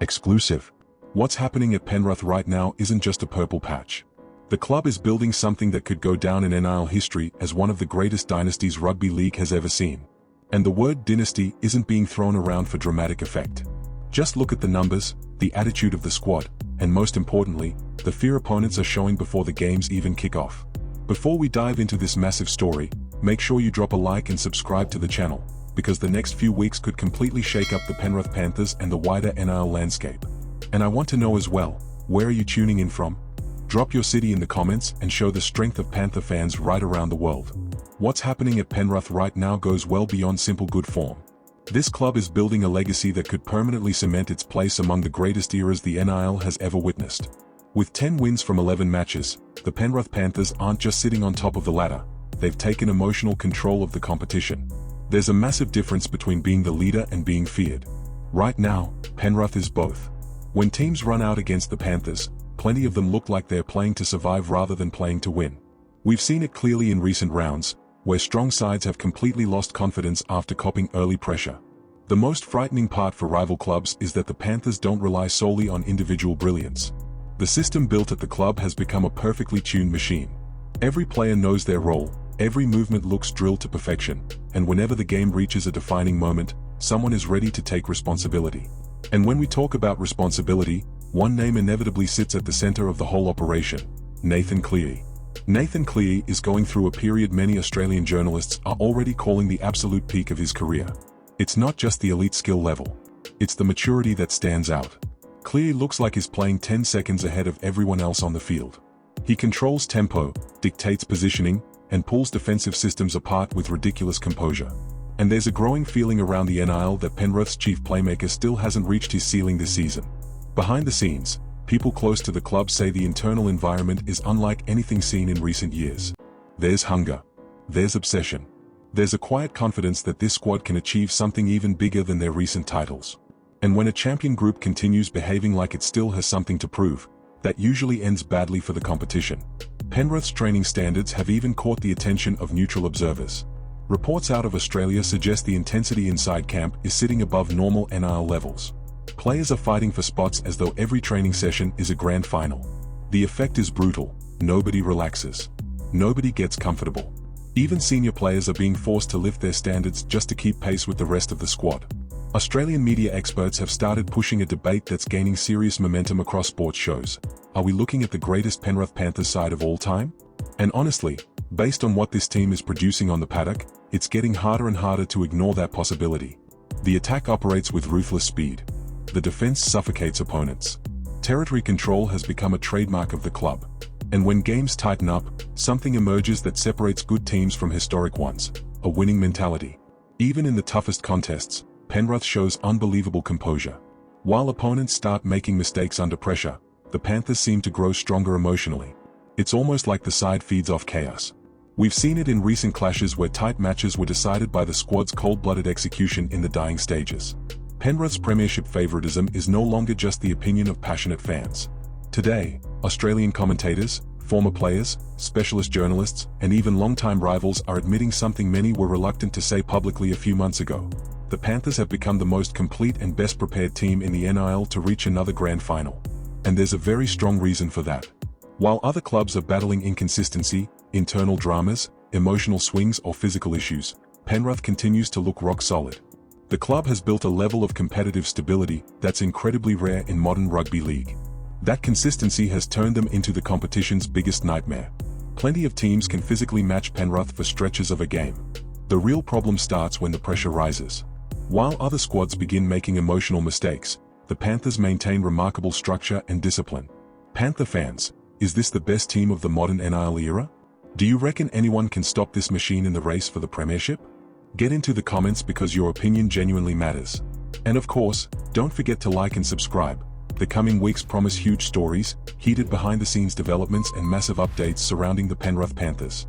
Exclusive. What's happening at Penrith right now isn't just a purple patch. The club is building something that could go down in NRL history as one of the greatest dynasties rugby league has ever seen. And the word dynasty isn't being thrown around for dramatic effect. Just look at the numbers, the attitude of the squad, and most importantly, the fear opponents are showing before the games even kick off. Before we dive into this massive story, make sure you drop a like and subscribe to the channel, because the next few weeks could completely shake up the Penrith Panthers and the wider NRL landscape. And I want to know as well, where are you tuning in from? Drop your city in the comments and show the strength of Panther fans right around the world. What's happening at Penrith right now goes well beyond simple good form. This club is building a legacy that could permanently cement its place among the greatest eras the NRL has ever witnessed. With 10 wins from 11 matches, the Penrith Panthers aren't just sitting on top of the ladder, they've taken emotional control of the competition. There's a massive difference between being the leader and being feared. Right now, Penrith is both. When teams run out against the Panthers, plenty of them look like they're playing to survive rather than playing to win. We've seen it clearly in recent rounds, where strong sides have completely lost confidence after copping early pressure. The most frightening part for rival clubs is that the Panthers don't rely solely on individual brilliance. The system built at the club has become a perfectly tuned machine. Every player knows their role, every movement looks drilled to perfection, and whenever the game reaches a defining moment, someone is ready to take responsibility. And when we talk about responsibility, one name inevitably sits at the center of the whole operation: Nathan Cleary. Nathan Cleary is going through a period many Australian journalists are already calling the absolute peak of his career. It's not just the elite skill level, it's the maturity that stands out. Cleary looks like he's playing 10 seconds ahead of everyone else on the field. He controls tempo, dictates positioning, and pulls defensive systems apart with ridiculous composure. And there's a growing feeling around the NRL that Penrith's chief playmaker still hasn't reached his ceiling this season. Behind the scenes, people close to the club say the internal environment is unlike anything seen in recent years. There's hunger. There's obsession. There's a quiet confidence that this squad can achieve something even bigger than their recent titles. And when a champion group continues behaving like it still has something to prove, that usually ends badly for the competition. Penrith's training standards have even caught the attention of neutral observers. Reports out of Australia suggest the intensity inside camp is sitting above normal NRL levels. Players are fighting for spots as though every training session is a grand final. The effect is brutal. Nobody relaxes. Nobody gets comfortable. Even senior players are being forced to lift their standards just to keep pace with the rest of the squad. Australian media experts have started pushing a debate that's gaining serious momentum across sports shows. Are we looking at the greatest Penrith Panthers side of all time? And honestly, based on what this team is producing on the paddock, it's getting harder and harder to ignore that possibility. The attack operates with ruthless speed. The defense suffocates opponents. Territory control has become a trademark of the club. And when games tighten up, something emerges that separates good teams from historic ones: a winning mentality. Even in the toughest contests, Penrith shows unbelievable composure. While opponents start making mistakes under pressure, the Panthers seem to grow stronger emotionally. It's almost like the side feeds off chaos. We've seen it in recent clashes where tight matches were decided by the squad's cold-blooded execution in the dying stages. Penrith's premiership favoritism is no longer just the opinion of passionate fans. Today, Australian commentators, former players, specialist journalists, and even longtime rivals are admitting something many were reluctant to say publicly a few months ago. The Panthers have become the most complete and best prepared team in the NRL to reach another grand final. And there's a very strong reason for that. While other clubs are battling inconsistency, internal dramas, emotional swings or physical issues, Penrith continues to look rock solid. The club has built a level of competitive stability that's incredibly rare in modern rugby league. That consistency has turned them into the competition's biggest nightmare. Plenty of teams can physically match Penrith for stretches of a game. The real problem starts when the pressure rises. While other squads begin making emotional mistakes, the Panthers maintain remarkable structure and discipline. Panther fans, is this the best team of the modern NRL era? Do you reckon anyone can stop this machine in the race for the premiership? Get into the comments because your opinion genuinely matters. And of course, don't forget to like and subscribe. The coming weeks promise huge stories, heated behind-the-scenes developments and massive updates surrounding the Penrith Panthers.